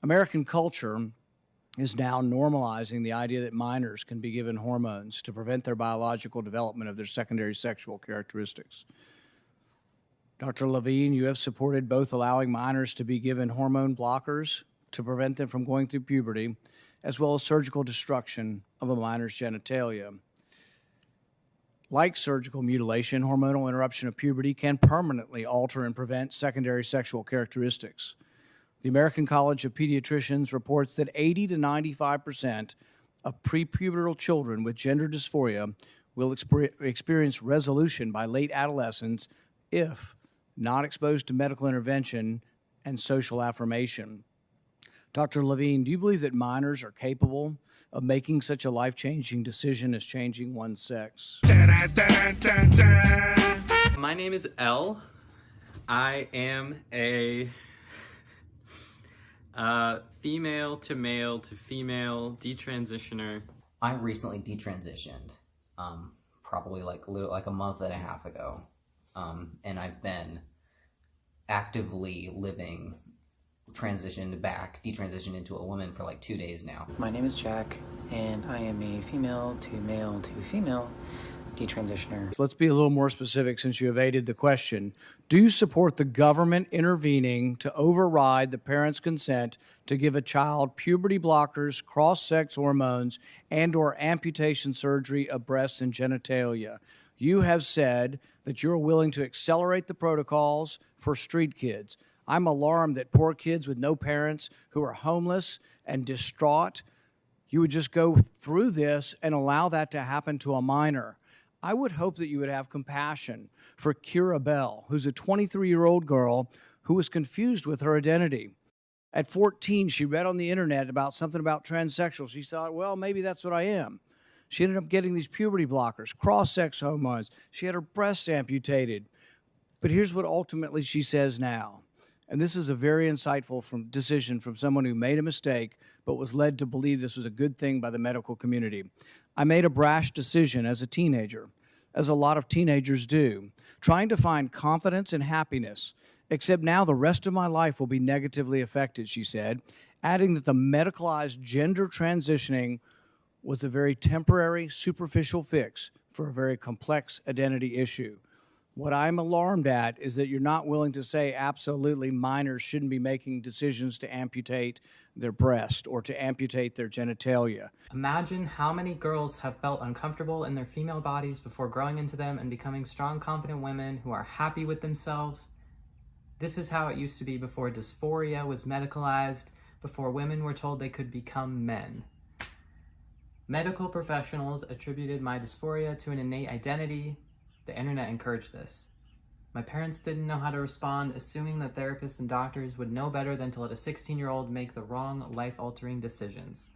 American culture is now normalizing the idea that minors can be given hormones to prevent their biological development of their secondary sexual characteristics. Dr. Levine, you have supported both allowing minors to be given hormone blockers to prevent them from going through puberty, as well as surgical destruction of a minor's genitalia. Like surgical mutilation, hormonal interruption of puberty can permanently alter and prevent secondary sexual characteristics. The American College of Pediatricians reports that 80 to 95% of prepubertal children with gender dysphoria will experience resolution by late adolescence if not exposed to medical intervention and social affirmation. Dr. Levine, do you believe that minors are capable of making such a life-changing decision as changing one's sex? My name is Elle. I am a female to male to female detransitioner. I recently detransitioned, probably like a month and a half ago, and I've been actively living detransitioned into a woman for like 2 days now. My name is Jack, and I am a female to male to female detransitioner. So let's be a little more specific since you evaded the question. Do you support the government intervening to override the parent's consent to give a child puberty blockers, cross-sex hormones, and/or amputation surgery of breasts and genitalia? You have said that you're willing to accelerate the protocols for street kids. I'm alarmed that poor kids with no parents who are homeless and distraught, you would just go through this and allow that to happen to a minor. I would hope that you would have compassion for Kira Bell, who's a 23-year-old girl who was confused with her identity. At 14, she read on the internet about something about transsexual. She thought, well, maybe that's what I am. She ended up getting these puberty blockers, cross-sex hormones. She had her breasts amputated. But here's what ultimately she says now. And this is a very insightful decision from someone who made a mistake but was led to believe this was a good thing by the medical community. I made a brash decision as a teenager, as a lot of teenagers do, trying to find confidence and happiness, except now the rest of my life will be negatively affected, she said, adding that the medicalized gender transitioning was a very temporary, superficial fix for a very complex identity issue. What I'm alarmed at is that you're not willing to say absolutely minors shouldn't be making decisions to amputate their breast or to amputate their genitalia. Imagine how many girls have felt uncomfortable in their female bodies before growing into them and becoming strong, confident women who are happy with themselves. This is how it used to be before dysphoria was medicalized, before women were told they could become men. Medical professionals attributed my dysphoria to an innate identity. The internet encouraged this. My parents didn't know how to respond, assuming that therapists and doctors would know better than to let a 16-year-old make the wrong life-altering decisions.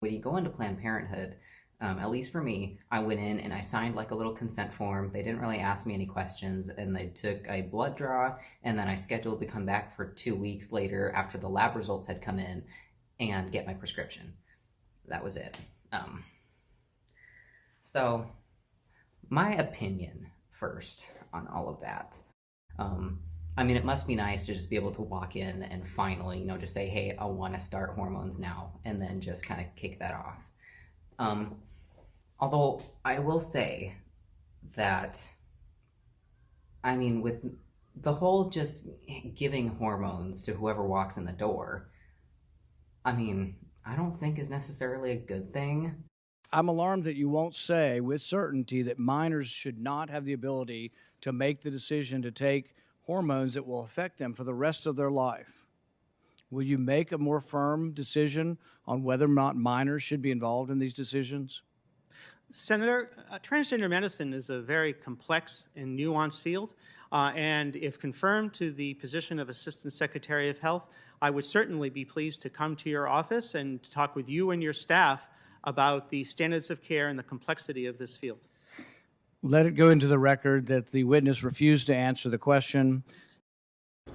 When you go into Planned Parenthood, at least for me, I went in and I signed like a little consent form. They didn't really ask me any questions, and they took a blood draw, and then I scheduled to come back for 2 weeks later after the lab results had come in and get my prescription. That was it. So my opinion first on all of that. I mean, it must be nice to just be able to walk in and finally, just say, hey, I want to start hormones now, and then just kind of kick that off. Although I will say that, I mean, with the whole just giving hormones to whoever walks in the door, I mean, I don't think is necessarily a good thing. I'm alarmed that you won't say with certainty that minors should not have the ability to make the decision to take hormones that will affect them for the rest of their life. Will you make a more firm decision on whether or not minors should be involved in these decisions? Senator, transgender medicine is a very complex and nuanced field, and if confirmed to the position of Assistant Secretary of Health, I would certainly be pleased to come to your office and talk with you and your staff about the standards of care and the complexity of this field. Let it go into the record that the witness refused to answer the question.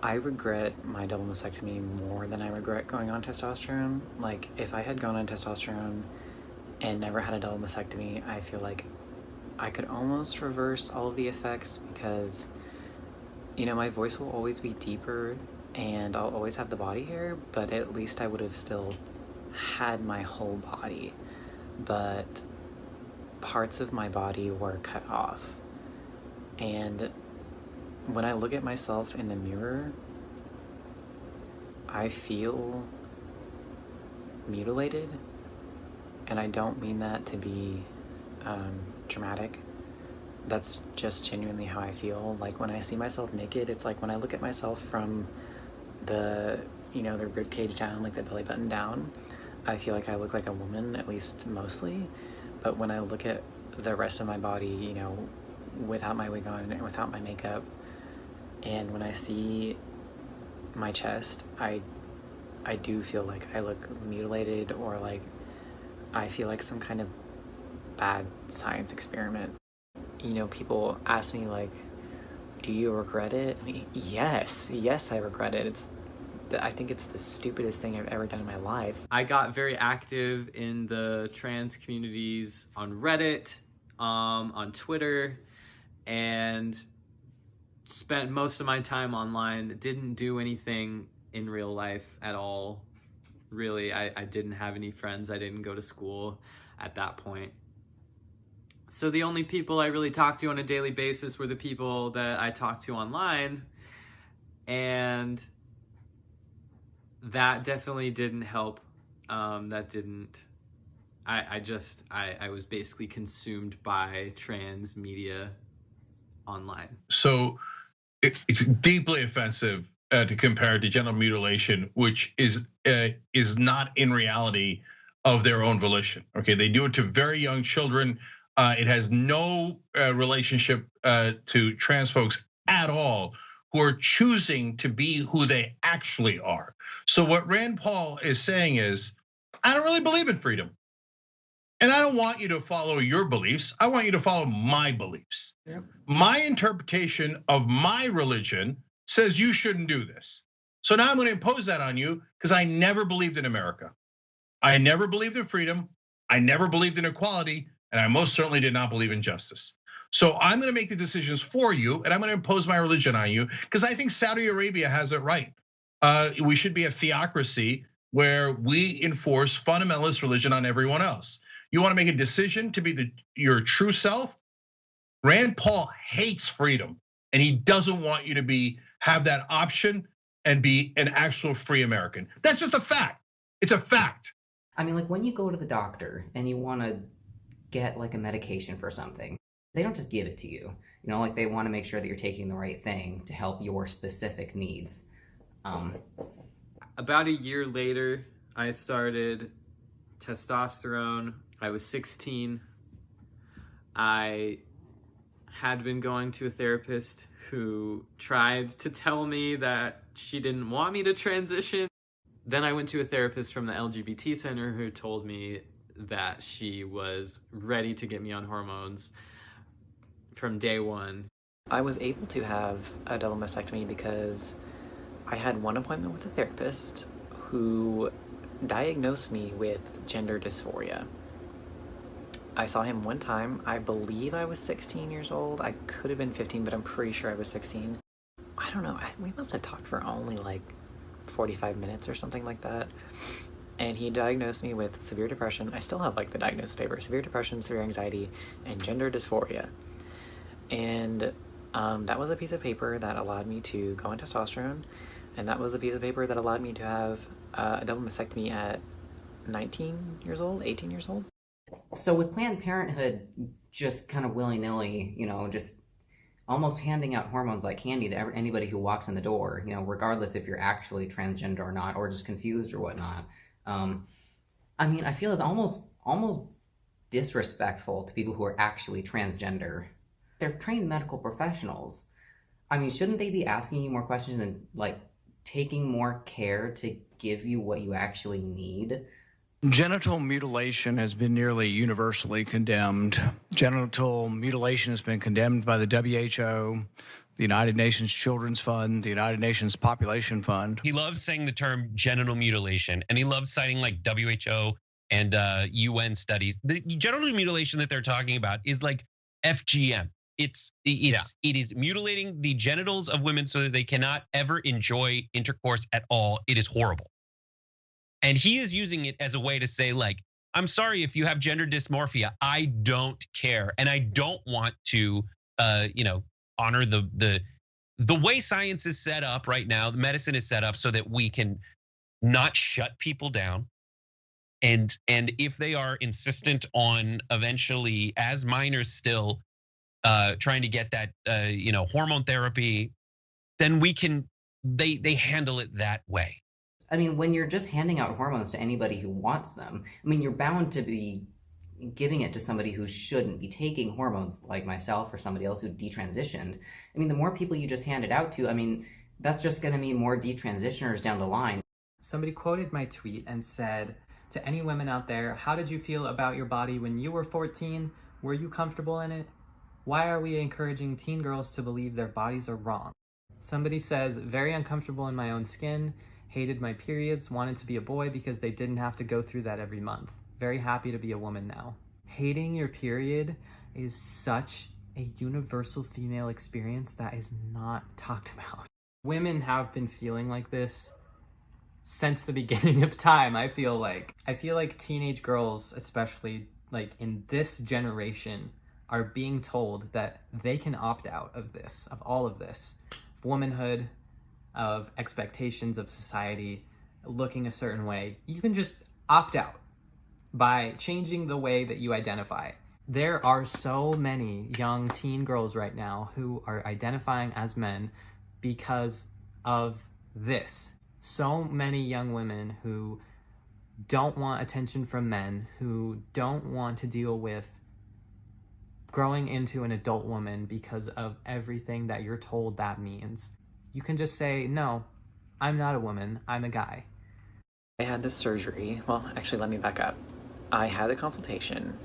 I regret my double mastectomy more than I regret going on testosterone. Like, if I had gone on testosterone and never had a double mastectomy, I feel like I could almost reverse all of the effects because, my voice will always be deeper and I'll always have the body hair, but at least I would have still had my whole body. But parts of my body were cut off. And when I look at myself in the mirror, I feel mutilated. And I don't mean that to be dramatic. That's just genuinely how I feel. Like when I see myself naked, it's like when I look at myself from the rib cage down, like the belly button down, I feel like I look like a woman, at least mostly. But when I look at the rest of my body, without my wig on and without my makeup, and when I see my chest, I do feel like I look mutilated, or like I feel like some kind of bad science experiment. People ask me like, do you regret it? I mean, yes, I regret it. I think it's the stupidest thing I've ever done in my life. I got very active in the trans communities on Reddit, on Twitter, and spent most of my time online. Didn't do anything in real life at all. Really, I didn't have any friends. I didn't go to school at that point. So the only people I really talked to on a daily basis were the people that I talked to online, and that definitely didn't help. I was basically consumed by trans media online. So it's deeply offensive to compare it to genital mutilation, which is not in reality of their own volition. Okay, they do it to very young children. It has no relationship to trans folks at all, who are choosing to be who they actually are. So what Rand Paul is saying is, I don't really believe in freedom. And I don't want you to follow your beliefs. I want you to follow my beliefs. Yeah. My interpretation of my religion says you shouldn't do this. So now I'm going to impose that on you because I never believed in America. I never believed in freedom. I never believed in equality. And I most certainly did not believe in justice. So I'm going to make the decisions for you, and I'm going to impose my religion on you because I think Saudi Arabia has it right. We should be a theocracy where we enforce fundamentalist religion on everyone else. You want to make a decision to be your true self? Rand Paul hates freedom, and he doesn't want you to have that option and be an actual free American. That's just a fact. It's a fact. I mean, like when you go to the doctor and you want to get like a medication for something, they don't just give it to you. Like they want to make sure that you're taking the right thing to help your specific needs. About a year later, I started testosterone. I was 16. I had been going to a therapist who tried to tell me that she didn't want me to transition. Then I went to a therapist from the LGBT center who told me that she was ready to get me on hormones from day one. I was able to have a double mastectomy because I had one appointment with a therapist who diagnosed me with gender dysphoria. I saw him one time. I believe I was 16 years old. I could have been 15, but I'm pretty sure I was 16. I don't know. We must have talked for only like 45 minutes or something like that. And he diagnosed me with severe depression. I still have like the diagnosis paper: severe depression, severe anxiety, and gender dysphoria. And that was a piece of paper that allowed me to go on testosterone. And that was a piece of paper that allowed me to have a double mastectomy at 19 years old, 18 years old. So with Planned Parenthood just kind of willy-nilly, just almost handing out hormones like candy to anybody who walks in the door, regardless if you're actually transgender or not, or just confused or whatnot. I mean, I feel it's almost disrespectful to people who are actually transgender. They're trained medical professionals. I mean, shouldn't they be asking you more questions and like taking more care to give you what you actually need? Genital mutilation has been nearly universally condemned. Genital mutilation has been condemned by the WHO, the United Nations Children's Fund, the United Nations Population Fund. He loves saying the term genital mutilation, and he loves citing like WHO and UN studies. The genital mutilation that they're talking about is like FGM. It is mutilating the genitals of women so that they cannot ever enjoy intercourse at all. It is horrible. And he is using it as a way to say, like, I'm sorry if you have gender dysmorphia. I don't care. And I don't want to honor the way science is set up right now. The medicine is set up so that we can not shut people down. And if they are insistent on eventually, as minors still, trying to get that hormone therapy, then they handle it that way. I mean, when you're just handing out hormones to anybody who wants them, I mean, you're bound to be giving it to somebody who shouldn't be taking hormones, like myself or somebody else who detransitioned. I mean, the more people you just hand it out to, I mean, that's just going to mean more detransitioners down the line. Somebody quoted my tweet and said, to any women out there, how did you feel about your body when you were 14? Were you comfortable in it? Why are we encouraging teen girls to believe their bodies are wrong? Somebody says, very uncomfortable in my own skin, hated my periods, wanted to be a boy because they didn't have to go through that every month. Very happy to be a woman now. Hating your period is such a universal female experience that is not talked about. Women have been feeling like this since the beginning of time. I feel like teenage girls, especially like in this generation, are being told that they can opt out of this, of all of this, of womanhood, of expectations of society, looking a certain way. You can just opt out by changing the way that you identify. There are so many young teen girls right now who are identifying as men because of this. So many young women who don't want attention from men, who don't want to deal with growing into an adult woman because of everything that you're told that means. You can just say, no, I'm not a woman, I'm a guy. I had this surgery. Well, actually, let me back up. I had the consultation,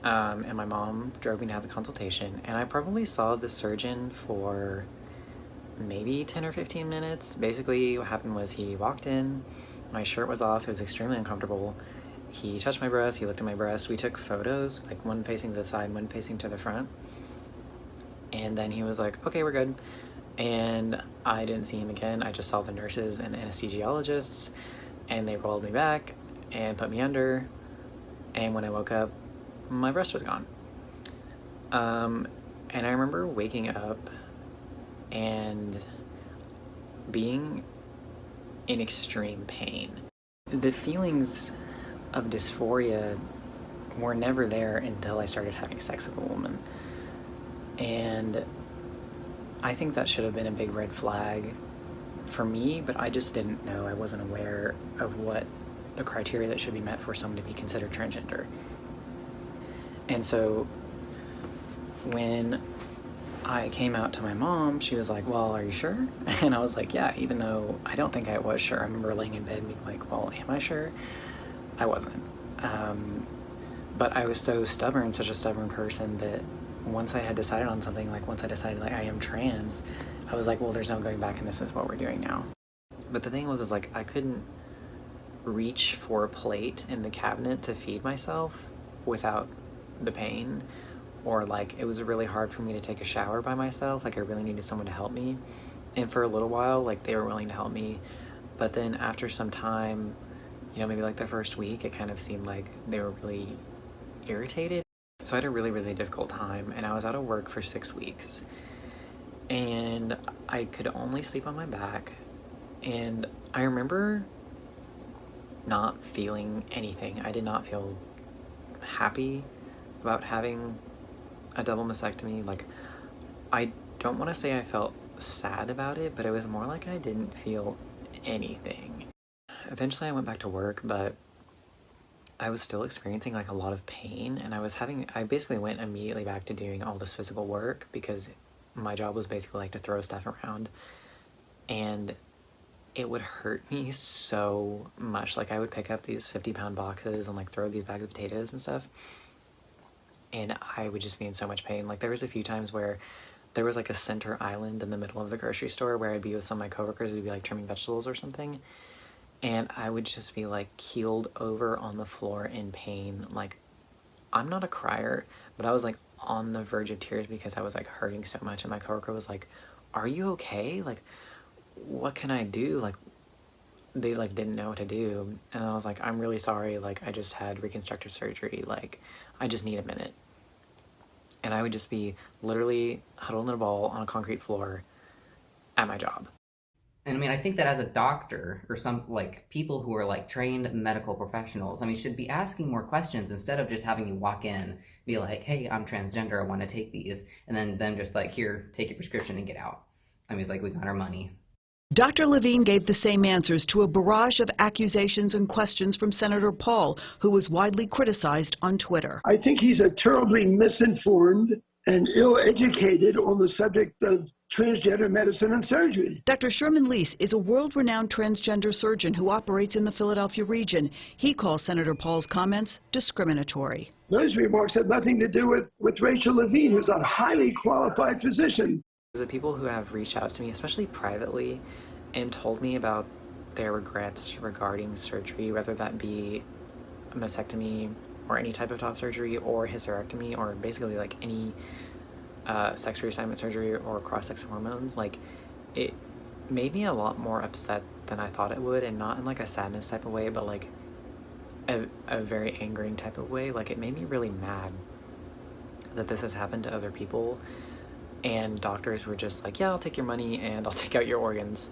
and my mom drove me to have the consultation, and I probably saw the surgeon for maybe 10 or 15 minutes. Basically, what happened was he walked in, my shirt was off, it was extremely uncomfortable. He touched my breast, he looked at my breast, we took photos, like one facing to the side, one facing to the front, and then he was like, okay, we're good. And I didn't see him again. I just saw the nurses and anesthesiologists, and they rolled me back and put me under, and when I woke up, my breast was gone. And I remember waking up and being in extreme pain. The feelings of dysphoria were never there until I started having sex with a woman. And I think that should have been a big red flag for me, but I just didn't know. I wasn't aware of what the criteria that should be met for someone to be considered transgender. And so when I came out to my mom, she was like, well, are you sure? And I was like, yeah, even though I don't think I was sure. I remember laying in bed and being like, well, am I sure? I wasn't. But I was so stubborn, such a stubborn person, that once I had decided on something, like once I decided like I am trans, I was like, well, there's no going back and this is what we're doing now. But the thing was, is like I couldn't reach for a plate in the cabinet to feed myself without the pain, or like it was really hard for me to take a shower by myself. Like I really needed someone to help me. And for a little while, like they were willing to help me, but then after some time, you know, maybe like the first week, it kind of seemed like they were really irritated. So I had a really, really difficult time, and I was out of work for 6 weeks, and I could only sleep on my back. And I remember not feeling anything. I did not feel happy about having a double mastectomy. Like, I don't want to say I felt sad about it, but it was more like I didn't feel anything. Eventually I went back to work, but I was still experiencing like a lot of pain, and I basically went immediately back to doing all this physical work because my job was basically like to throw stuff around, and it would hurt me so much. Like I would pick up these 50-pound boxes and like throw these bags of potatoes and stuff, and I would just be in so much pain. Like there was a few times where there was like a center island in the middle of the grocery store where I'd be with some of my coworkers, we'd be like trimming vegetables or something, and I would just be like keeled over on the floor in pain. Like, I'm not a crier, but I was like on the verge of tears because I was like hurting so much, and my coworker was like, "Are you okay? Like, what can I do?" Like, they like didn't know what to do, and I was like, "I'm really sorry. Like, I just had reconstructive surgery. Like, I just need a minute." And I would just be literally huddled in a ball on a concrete floor at my job. And I mean, I think that as a doctor or some like people who are like trained medical professionals, I mean, should be asking more questions instead of just having you walk in, be like, "Hey, I'm transgender, I want to take these," and then them just like, "Here, take your prescription and get out." I mean, it's like, we got our money. Dr. Levine gave the same answers to a barrage of accusations and questions from Senator Paul, who was widely criticized on Twitter. I think he's a terribly misinformed and ill-educated on the subject of transgender medicine and surgery. Dr. Sherman Leese is a world-renowned transgender surgeon who operates in the Philadelphia region. He calls Senator Paul's comments discriminatory. Those remarks have nothing to do with Rachel Levine, who's a highly qualified physician. The people who have reached out to me, especially privately, and told me about their regrets regarding surgery, whether that be a mastectomy or any type of top surgery or hysterectomy or basically like any sex reassignment surgery or cross-sex hormones, like, it made me a lot more upset than I thought it would, and not in like a sadness type of way, but like a very angering type of way. Like, it made me really mad that this has happened to other people, and doctors were just like, "Yeah, I'll take your money and I'll take out your organs."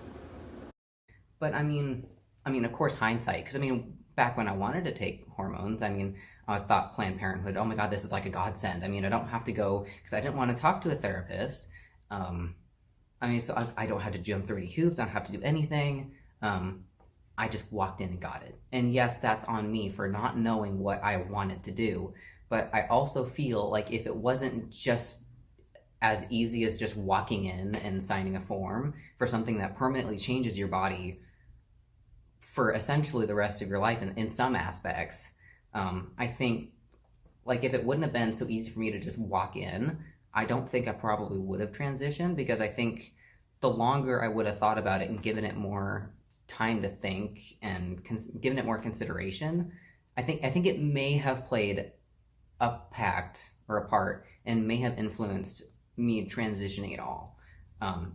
But I mean, of course, hindsight, because I mean, back when I wanted to take hormones, I mean, I thought Planned Parenthood, oh my God, this is like a godsend. I mean, I don't have to go, because I didn't want to talk to a therapist. I mean, so I don't have to jump through any hoops. I don't have to do anything. I just walked in and got it. And yes, that's on me for not knowing what I wanted to do. But I also feel like if it wasn't just as easy as just walking in and signing a form for something that permanently changes your body for essentially the rest of your life in some aspects, I think, like, if it wouldn't have been so easy for me to just walk in, I don't think I probably would have transitioned, because I think the longer I would have thought about it and given it more time to think and given it more consideration, I think it may have played a part and may have influenced me transitioning at all.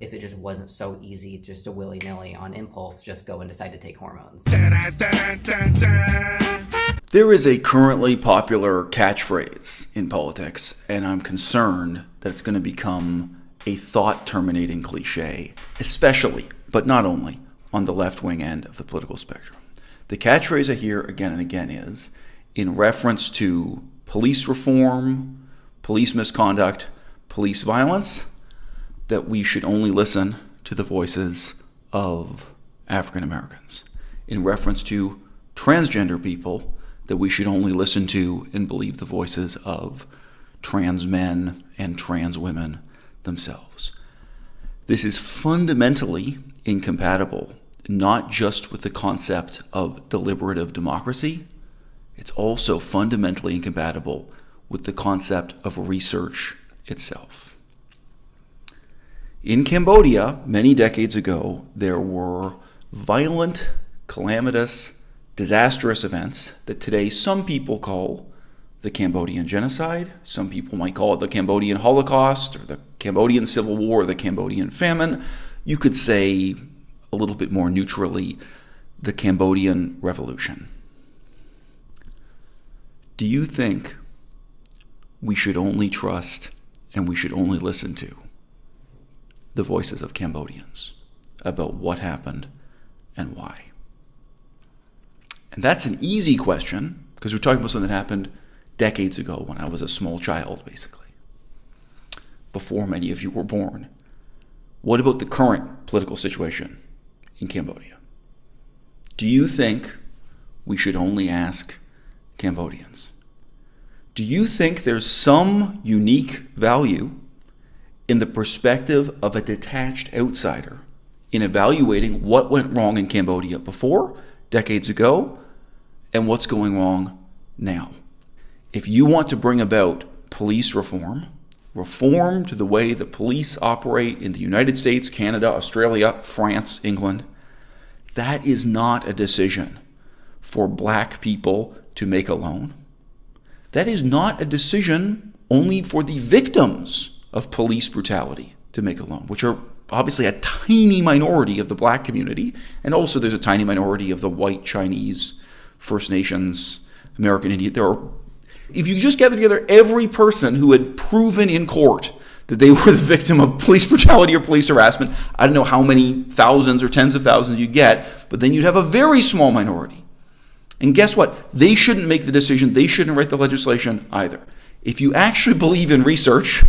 If it just wasn't so easy just to willy-nilly on impulse just go and decide to take hormones. There is a currently popular catchphrase in politics, and I'm concerned that it's going to become a thought-terminating cliche, especially, but not only, on the left-wing end of the political spectrum. The catchphrase I hear again and again is, in reference to police reform, police misconduct, police violence, that we should only listen to the voices of African Americans. In reference to transgender people, that we should only listen to and believe the voices of trans men and trans women themselves. This is fundamentally incompatible, not just with the concept of deliberative democracy, it's also fundamentally incompatible with the concept of research itself. In Cambodia, many decades ago, there were violent, calamitous, disastrous events that today some people call the Cambodian genocide. Some people might call it the Cambodian Holocaust, or the Cambodian Civil War, or the Cambodian famine. You could say, a little bit more neutrally, the Cambodian Revolution. Do you think we should only trust and we should only listen to the voices of Cambodians about what happened and why? And that's an easy question, because we're talking about something that happened decades ago when I was a small child, basically, before many of you were born. What about the current political situation in Cambodia? Do you think we should only ask Cambodians? Do you think there's some unique value in the perspective of a detached outsider in evaluating what went wrong in Cambodia before, decades ago, and what's going wrong now? If you want to bring about police reform to the way the police operate in the United States, Canada, Australia, France, England, that is not a decision for black people to make alone. That is not a decision only for the victims of police brutality to make a loan, which are obviously a tiny minority of the black community, and also there's a tiny minority of the white, Chinese, First Nations, American Indian. If you just gather together every person who had proven in court that they were the victim of police brutality or police harassment, I don't know how many thousands or tens of thousands you get, but then you'd have a very small minority. And guess what? They shouldn't make the decision. They shouldn't write the legislation either. If you actually believe in research,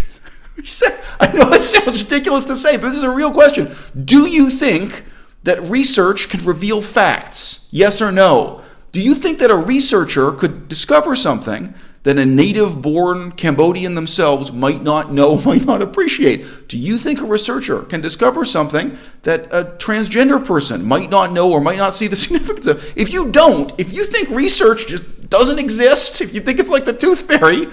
I know it sounds ridiculous to say, but this is a real question. Do you think that research can reveal facts? Yes or no? Do you think that a researcher could discover something that a native-born Cambodian themselves might not know, might not appreciate? Do you think a researcher can discover something that a transgender person might not know or might not see the significance of? If you don't, if you think research just doesn't exist, if you think it's like the tooth fairy,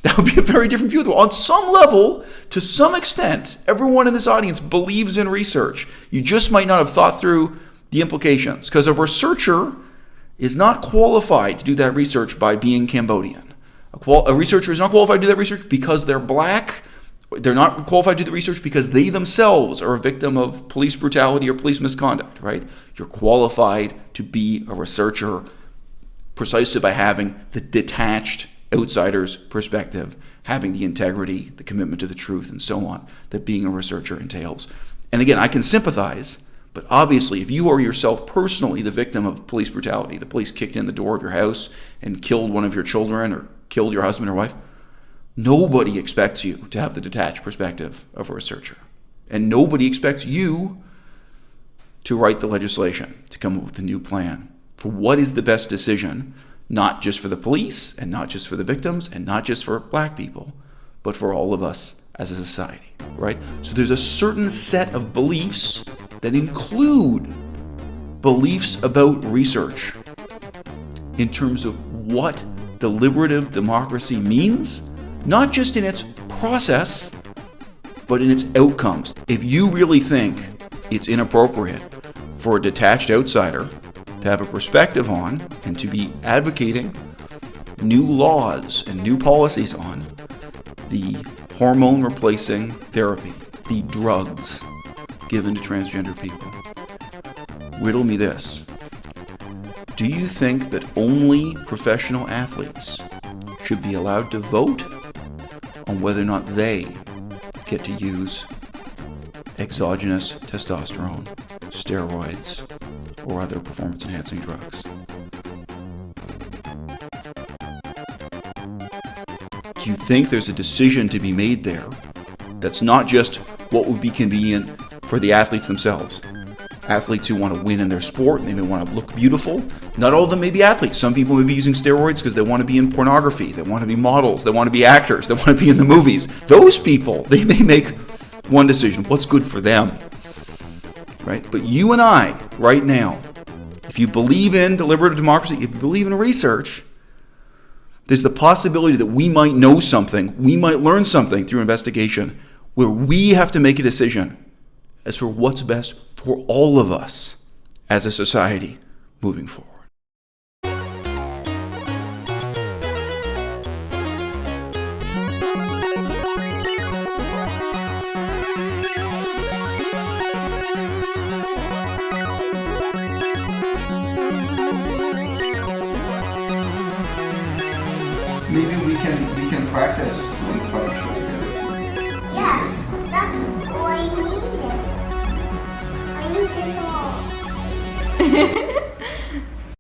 that would be a very different view. On some level, to some extent, everyone in this audience believes in research. You just might not have thought through the implications, because a researcher is not qualified to do that research by being Cambodian. A researcher is not qualified to do that research because they're black. They're not qualified to do the research because they themselves are a victim of police brutality or police misconduct, right? You're qualified to be a researcher precisely by having the detached outsider's perspective, having the integrity, the commitment to the truth, and so on, that being a researcher entails. And again, I can sympathize, but obviously, if you are yourself personally the victim of police brutality, the police kicked in the door of your house and killed one of your children or killed your husband or wife, nobody expects you to have the detached perspective of a researcher. And nobody expects you to write the legislation, to come up with a new plan for what is the best decision, not just for the police and not just for the victims and not just for black people, but for all of us as a society, right? So there's a certain set of beliefs that include beliefs about research in terms of what deliberative democracy means, not just in its process, but in its outcomes. If you really think it's inappropriate for a detached outsider to have a perspective on and to be advocating new laws and new policies on the hormone replacing therapy, the drugs given to transgender people, riddle me this. Do you think that only professional athletes should be allowed to vote on whether or not they get to use exogenous testosterone, steroids, or other performance-enhancing drugs? Do you think there's a decision to be made there that's not just what would be convenient for the athletes themselves? Athletes who want to win in their sport, they may want to look beautiful. Not all of them may be athletes. Some people may be using steroids because they want to be in pornography, they want to be models, they want to be actors, they want to be in the movies. Those people, they may make one decision, what's good for them, right? But you and I, right now, if you believe in deliberative democracy, if you believe in research, there's the possibility that we might know something, we might learn something through investigation where we have to make a decision as for what's best for all of us as a society moving forward. Maybe we can practice doing a show.